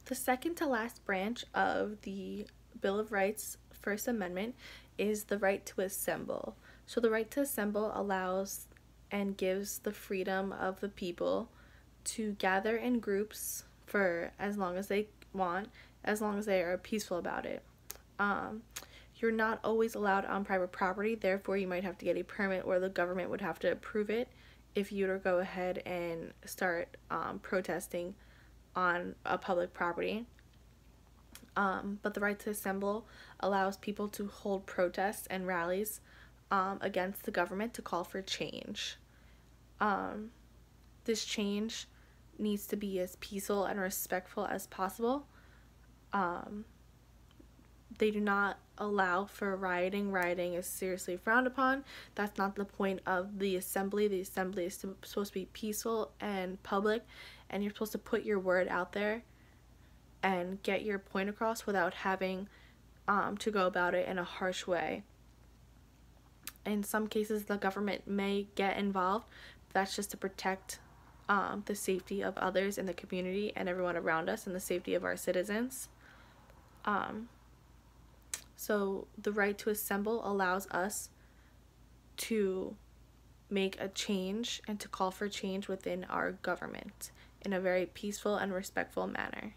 The second to last branch of the Bill of Rights, First Amendment, is the right to assemble. So, the right to assemble allows and gives the freedom of the people to gather in groups for as long as they want, as long as they are peaceful about it. Um, you're not always allowed on private property, therefore, you might have to get a permit or the government would have to approve it if you were to go ahead and start protesting on a public property. But the right to assemble allows people to hold protests and rallies against the government to call for change. Um, this change needs to be as peaceful and respectful as possible. Um, they do not allow for rioting. Rioting is seriously frowned upon. That's not the point of the assembly. The assembly is supposed to be peaceful and public, and you're supposed to put your word out there and get your point across without having to go about it in a harsh way. In some cases, the government may get involved. That's just to protect the safety of others in the community and everyone around us and the safety of our citizens. So the right to assemble allows us to make a change and to call for change within our government in a very peaceful and respectful manner.